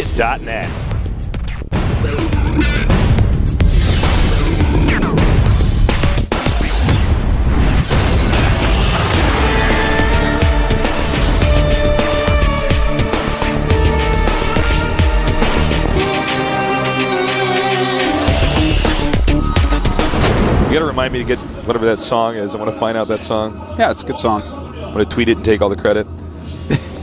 .net. You gotta remind me to get whatever that song is. I want to find out that song. Yeah, it's a good song. I'm going to tweet it and take all the credit.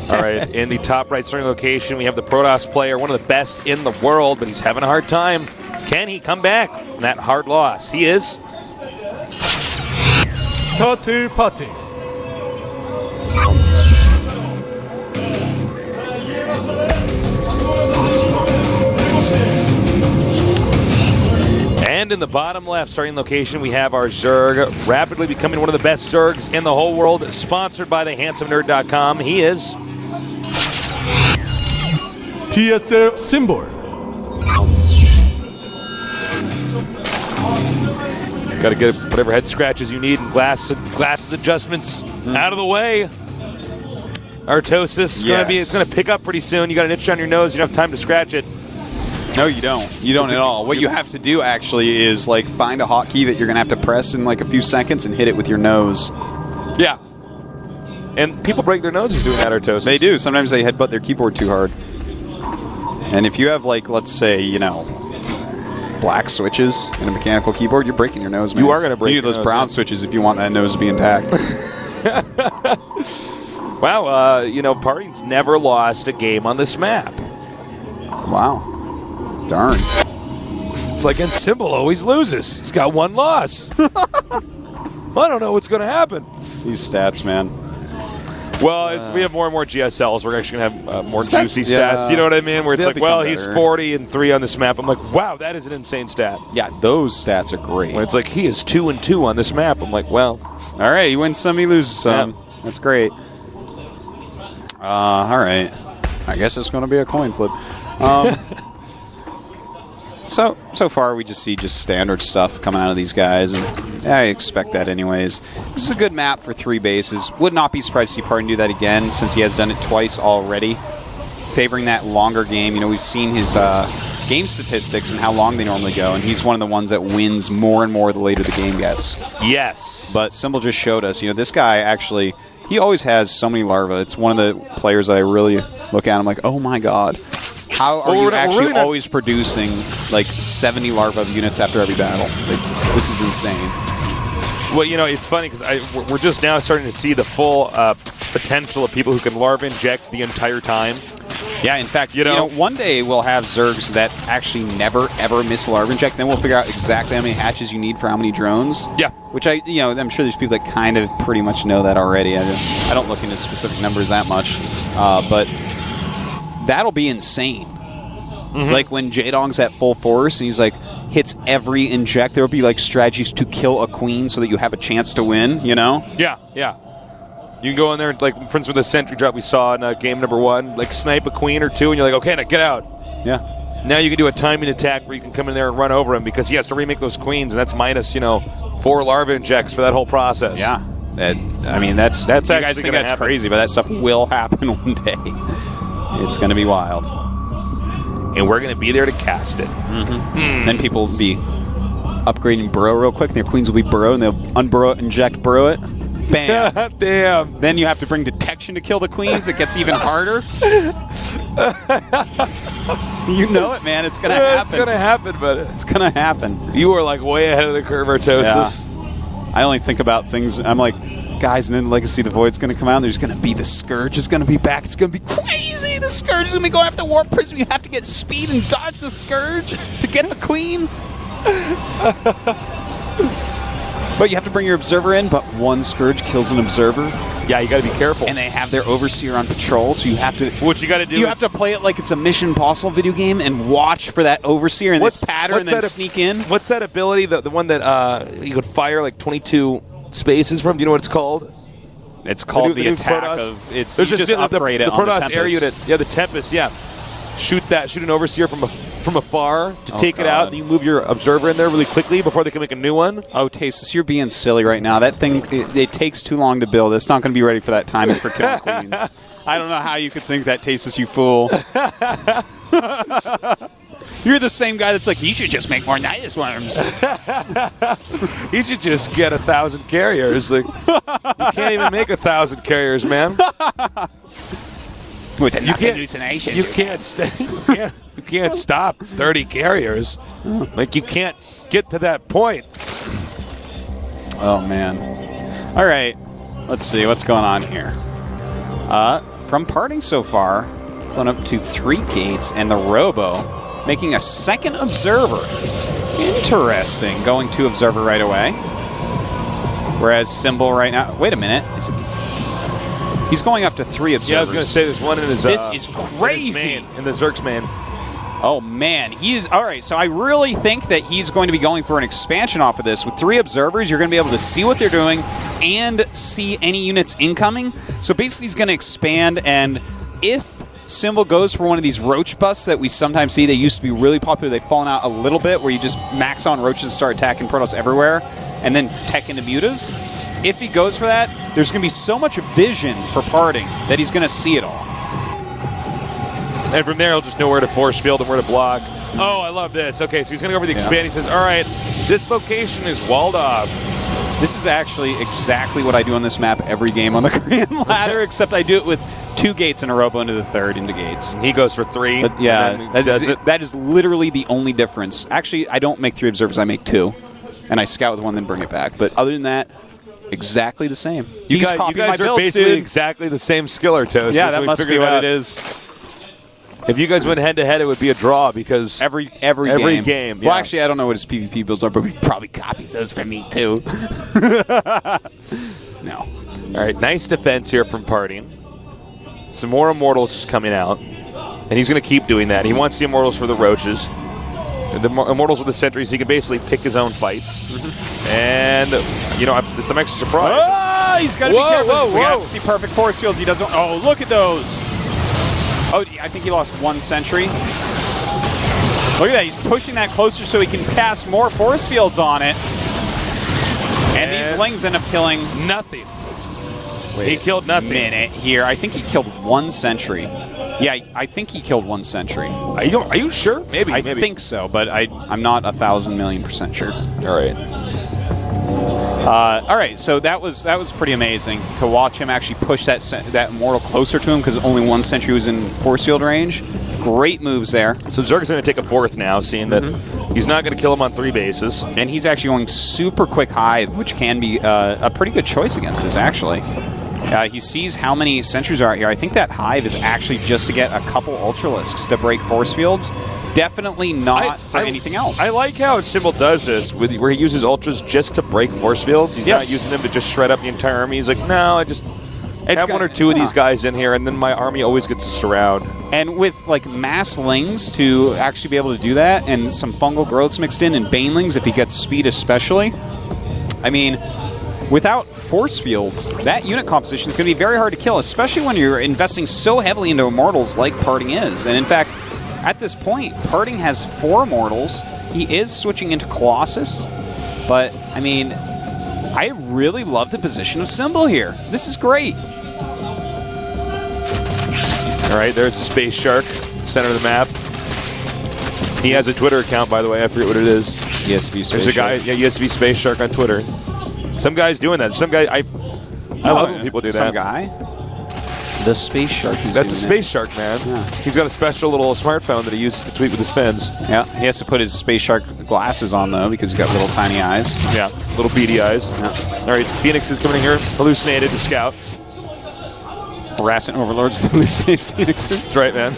All right, in the top right starting location, we have the Protoss player, one of the best in the world, but he's having a hard time. Can he come back from that hard loss? He is. Starter party. And in the bottom left starting location, we have our Zerg, rapidly becoming one of the best Zergs in the whole world, sponsored by thehandsomenerd.com. He is GSL symbol. Got to get whatever head scratches you need and glasses adjustments out of the way. Artosis, it's going to pick up pretty soon. You got an itch on your nose. You don't have time to scratch it. No, you don't. You don't at all. What you have to do actually is like find a hotkey that you're going to have to press in like a few seconds and hit it with your nose. Yeah. And people break their noses doing that, Artosis. They do. Sometimes they headbutt their keyboard too hard. And if you have like, let's say, you know, black switches in a mechanical keyboard, you're breaking your nose, man. You are going to break your nose. You need those brown switches if you want that nose to be intact. Wow, you know, Party's never lost a game on this map. Wow. Darn. It's like Ensemble always loses. He's got one loss. I don't know what's going to happen. These stats, man. Well, as we have more and more GSLs, we're actually going to have more juicy stats. You know what I mean? Where it's like, well, he's 40-3 on this map. I'm like, wow, that is an insane stat. Yeah, those stats are great. When it's like, he is 2-2 on this map. I'm like, well. All right, you win some, you lose some. Yeah. That's great. All right. I guess it's going to be a coin flip. So far, we just see standard stuff coming out of these guys, and I expect that anyways. This is a good map for 3 bases. Would not be surprised to see Parton do that again, since he has done it twice already, favoring that longer game. You know, we've seen his game statistics and how long they normally go, and he's one of the ones that wins more and more the later the game gets. Yes. But Symbol just showed us, you know, this guy actually, he always has so many larvae. It's one of the players that I really look at. I'm like, oh my god. How are you actually always producing like 70 larva units after every battle? Like, this is insane. Well, you know, it's funny because we're just now starting to see the full potential of people who can larva inject the entire time. Yeah, in fact, you know, one day we'll have Zergs that actually never, ever miss larva inject. Then we'll figure out exactly how many hatches you need for how many drones. Yeah. Which I'm sure there's people that kind of pretty much know that already. I don't look into specific numbers that much. But that'll be insane. Mm-hmm. Like when J-Dong's at full force and he's like hits every inject, there'll be like strategies to kill a queen so that you have a chance to win, you know? Yeah, yeah. You can go in there, like, for instance, with the sentry drop we saw in game number 1, like snipe a queen or 2, and you're like, okay, now get out. Yeah. Now you can do a timing attack where you can come in there and run over him because he has to remake those queens, and that's minus, 4 larva injects for that whole process. Yeah. I mean, that's you guys think that's crazy, but that stuff will happen one day. It's going to be wild. And we're going to be there to cast it. Mm-hmm. Then people will be upgrading burrow real quick, and their queens will be burrow, and they'll unburrow it, inject, burrow it. Bam. Damn. Then you have to bring detection to kill the queens. It gets even harder. You know it, man. It's going to happen. It's going to happen, but it's going to happen. You are like way ahead of the curve, Artosis. Yeah. I only think about things. I'm like, guys, and then Legacy of the Void's going to come out, and there's going to be the Scourge is going to be back. It's going to be crazy. The Scourge is going to be going after Warp Prism. You have to get speed and dodge the Scourge to get the Queen. But you have to bring your Observer in, but one Scourge kills an Observer. Yeah, you got to be careful. And they have their Overseer on patrol, so you have to... What you got to do You have to play it like it's a Mission Impossible video game and watch for that Overseer and this pattern and then sneak in. What's that ability, the one that you could fire like 22 spaces from? Do you know what it's called? It's called the attack of... There's just upgrade it the on the Protoss Tempest. air unit. Yeah, the Tempest, yeah. Shoot an Overseer from afar to take it out, and you move your Observer in there really quickly before they can make a new one. Oh, Tasis, you're being silly right now. That thing, it takes too long to build. It's not going to be ready for that timing for killing queens. I don't know how you could think that, Tasis, you fool. You're the same guy that's like, you should just make more Nidus worms. You should just get 1,000 carriers. Like, you can't even make 1,000 carriers, man. With You can't- hallucination. You can't stop 30 carriers. Like, you can't get to that point. Oh, man. All right. Let's see what's going on here. From parting so far, going up to 3 gates, and the Robo making a second observer. Interesting. Going to observer right away. Whereas Symbol right now... Wait a minute. He's going up to 3 observers. Yeah, I was going to say there's one in his... This is crazy. In the Zerg's main. Oh, man. He's... All right, so I really think that he's going to be going for an expansion off of this. With 3 observers, you're going to be able to see what they're doing and see any units incoming. So basically, he's going to expand, and if Symbol goes for one of these roach busts that we sometimes see, they used to be really popular. They've fallen out a little bit, where you just max on roaches and start attacking Protoss everywhere, and then tech into mutas. If he goes for that, there's going to be so much vision for parting that he's going to see it all. And from there, he'll just know where to force field and where to block. Oh, I love this. Okay, so he's going to go for the expand. He says, all right, this location is walled off. This is actually exactly what I do on this map every game on the Grand Ladder, except I do it with 2 gates in a row into the 3rd into gates. He goes for 3. But yeah, and then does it. that is literally the only difference. Actually, I don't make 3 observers, I make 2. And I scout with 1, then bring it back. But other than that, exactly the same. You guys my are builds, basically dude. exactly the same skiller, Toast. Yeah, So that we must be figured what out. it is. If you guys went head-to-head, it would be a draw because Every game. Well, yeah. actually, I don't know what his PvP builds are, but he probably copies those from me, too. No. All right, nice defense here from Parting. Some more Immortals just coming out, and he's going to keep doing that. He wants the Immortals for the Roaches. The Immortals with the Sentries, he can basically pick his own fights. And, you know, I'm actually surprised. Oh, he's got to be careful. Whoa, We have whoa. to see perfect force fields. He doesn't. Oh, look at those. Oh, I think he lost 1 sentry. Look at that. He's pushing that closer so he can cast more force fields on it. And these Lings end up killing. Nothing. He killed nothing. Minute here. I think he killed 1 sentry. Yeah, I think he killed 1 sentry. Are you sure? Maybe. I think so, but I'm not 1,000,000,000% sure. All right. All right, so that was pretty amazing to watch him actually push that Immortal closer to him because only 1 sentry was in force field range. Great moves there. So Zerg's going to take a 4th now, seeing that he's not going to kill him on 3 bases. And he's actually going super quick Hive, which can be a pretty good choice against this, actually. He sees how many sentries are out here. I think that Hive is actually just to get a couple Ultralisks to break force fields. Definitely not for anything else. I like how Symbol does this, where he uses Ultras just to break force fields. He's not using them to just shred up the entire army. He's like, no, I just have 1 or 2 of these guys in here, and then my army always gets a surround. And with like mass Lings to actually be able to do that, and some fungal growths mixed in, and Banelings if he gets speed especially, I mean, without force fields, that unit composition is going to be very hard to kill, especially when you're investing so heavily into Immortals like Parting is. And in fact, at this point, Parting has 4 Immortals. He is switching into Colossus, but I mean, I really love the position of Symbol here. This is great. All right, there's a Space Shark, center of the map. He has a Twitter account, by the way. I forget what it is. ESV Space There's a guy, ESV Space Shark on Twitter. Some guy's doing that. Some guy, I love when people do that. Some guy? The Space Shark. That's a Space Shark, man. Yeah. He's got a special little smartphone that he uses to tweet with his fins. Yeah, he has to put his Space Shark glasses on, though, because he's got little tiny eyes. Yeah, little beady eyes. Yeah. All right, Phoenix is coming in here, hallucinated to scout. Harassing Overlords with hallucinated Phoenixes. That's right, man.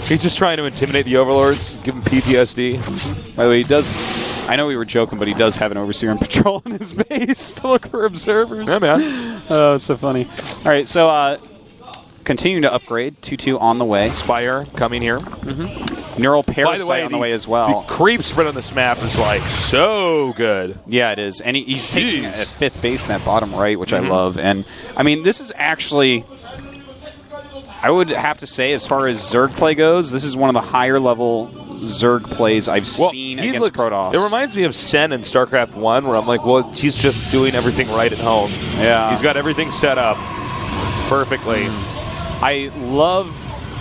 He's just trying to intimidate the Overlords, give them PTSD. By the way, he does... I know we were joking, but he does have an Overseer in patrol in his base to look for observers. Yeah, man. Oh, it's so funny. All right, so continuing to upgrade. 2-2 on the way. Spire coming here. Neural Parasite on the way as well. The creep spread on this map is like so good. Yeah, it is. And he's taking a 5th base in that bottom right, which I love. And, I mean, this is actually... I would have to say, as far as Zerg play goes, this is one of the higher level Zerg plays I've seen against Protoss. It reminds me of Sen in StarCraft 1, where I'm like, well, he's just doing everything right at home. Yeah. He's got everything set up perfectly. I love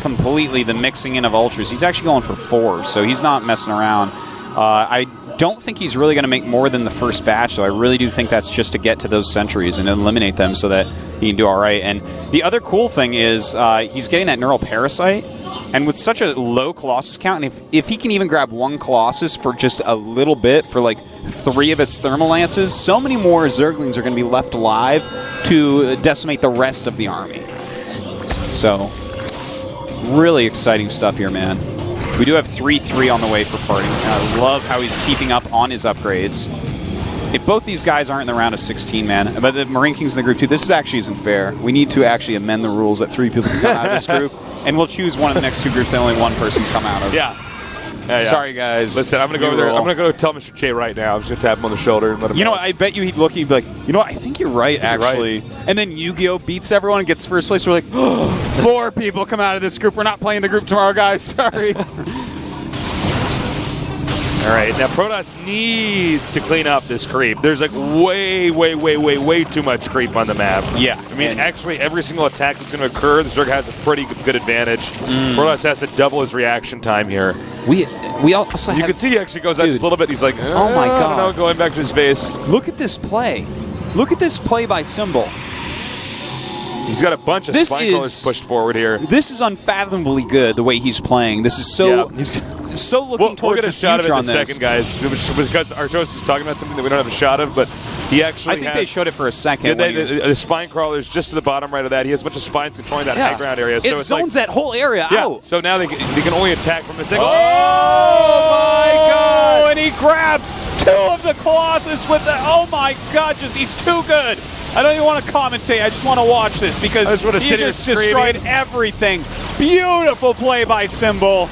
completely the mixing in of ultras. He's actually going for 4, so he's not messing around. I don't think he's really going to make more than the first batch, though. I really do think that's just to get to those sentries and eliminate them so that he can do all right. And the other cool thing is he's getting that Neural Parasite, and with such a low Colossus count, and if he can even grab 1 Colossus for just a little bit, for like 3 of its Thermal Lances, so many more Zerglings are going to be left alive to decimate the rest of the army. So, really exciting stuff here, man. We do have 3-3 on the way for Party, and I love how he's keeping up on his upgrades. If both these guys aren't in the round of 16, man, but the Marine Kings in the group too, this actually isn't fair. We need to actually amend the rules that 3 people can come out of this group, and we'll choose one of the next 2 groups that only 1 person can come out of. Yeah. Sorry, guys. Listen, I'm going to go over there. I'm going to go tell Mr. Che right now. I'm just going to tap him on the shoulder and let him know. I bet you he'd look, he'd be like, you know what, I think you're right, actually. Right. And then Yu-Gi-Oh! Beats everyone and gets first place. We're like, 4 people come out of this group. We're not playing the group tomorrow, guys. Sorry. All right, now Protoss needs to clean up this creep. There's like way too much creep on the map. Yeah. I mean, actually, every single attack that's going to occur, the Zerg has a pretty good advantage. Protoss has to double his reaction time here. We also You can see he actually goes out just a little bit. He's like, oh my God. I don't know, going back to his base. Look at this play. Look at this play by Symbol. He's got a bunch of spine crawlers pushed forward here. This is unfathomably good, the way he's playing. This is so... Yeah, he's so looking towards the future. We'll get a shot of it in a second, guys. Because Artos is talking about something that we don't have a shot of, but he actually I think they showed it for a second. The spine crawler is just to the bottom right of that. He has a bunch of spines controlling that high ground area. So it zones that whole area out. So now they can only attack from the second. Oh my God! And he grabs 2 of the Colossus with the... Oh my God, he's too good. I don't even want to commentate. I just want to watch this because he just destroyed everything. Beautiful play by Symbol.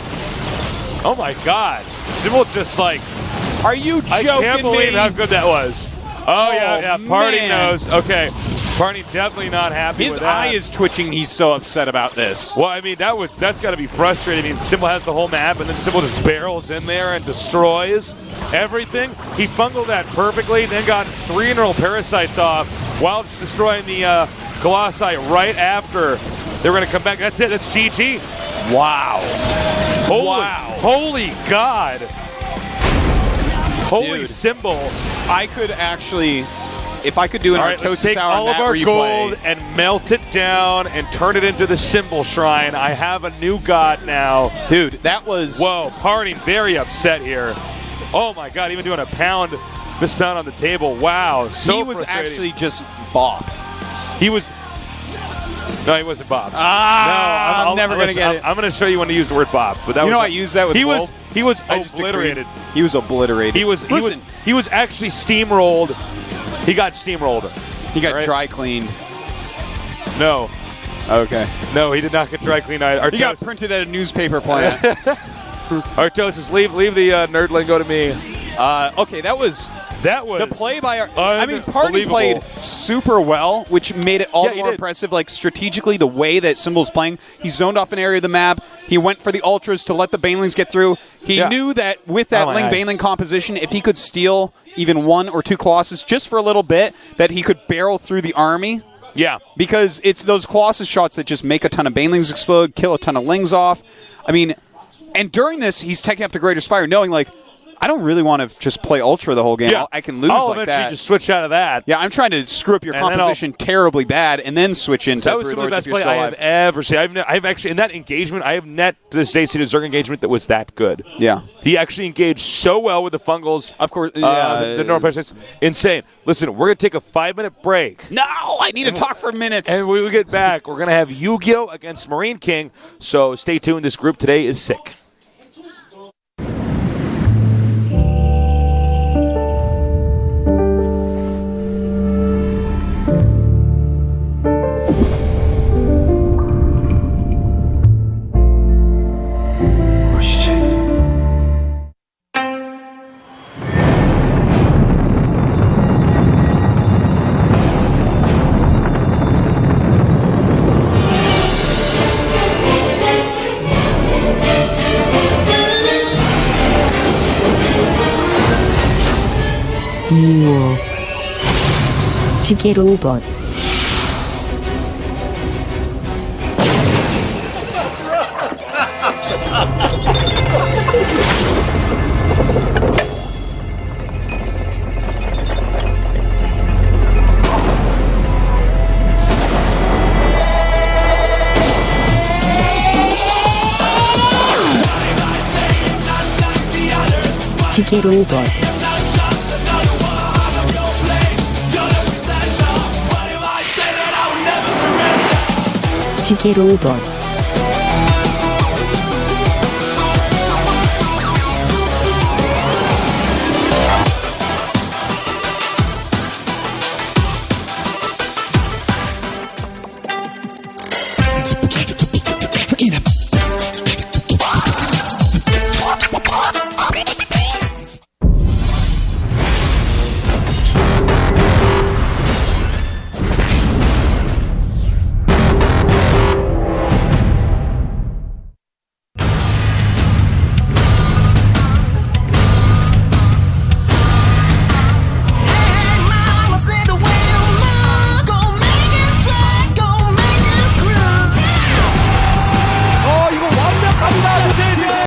Oh my God. Symbol just like... Are you joking me? I can't believe how good that was. Oh yeah. Party knows. Okay. Party definitely not happy with that. His eye is twitching. He's so upset about this. Well, I mean, that's got to be frustrating. I mean, Symbol has the whole map, and then Symbol just barrels in there and destroys everything. He fungled that perfectly, then got 3 Neural Parasites off while just destroying the Colossi right after. They were going to come back. That's it. That's GG. Wow. Holy God. Holy Dude. Symbol. I could actually, if I could do an Artosis hour all of our gold and melt it down and turn it into the Symbol Shrine. I have a new god now. Dude, that was... Whoa, Party very upset here. Oh my God, even doing a fist pound on the table. Wow, so he was actually just bopped. He was... No, he wasn't bopped. I'm never going to get it. I'm going to show you when to use the word bop. But that I used that with He was obliterated. He was obliterated. He was actually steamrolled. He got steamrolled. He got dry cleaned. No. Okay. No, he did not get dry cleaned. He got printed at a newspaper plant. Artosis, leave the nerdling, go to me. Okay, that was the play by Party played super well, which made it all the more impressive. Like strategically, the way that Symbol's playing, he zoned off an area of the map. He went for the ultras to let the banelings get through. He knew that with that Ling-Baneling composition, if he could steal even 1 or 2 Colossus just for a little bit, that he could barrel through the army. Yeah. Because it's those Colossus shots that just make a ton of banelings explode, kill a ton of Lings off. I mean, and during this, he's taking up to Greater Spire, knowing like, I don't really want to just play Ultra the whole game. Yeah. I can lose I'll like eventually that. Just switch out of that. Yeah, I'm trying to screw up your composition terribly bad and then switch into that was some of the best play I have ever seen. I've actually, in that engagement, I have net to this day seen a Zerg engagement that was that good. Yeah. He actually engaged so well with the fungals. Of course. The Neural Parasites. Insane. Listen, we're going to take a 5-minute break. No, I need to talk for minutes. And when we get back, we're going to have Yu-Gi-Oh! Against Marine King. So stay tuned. This group today is sick. 지게 로봇 지게 로봇 지게 로봇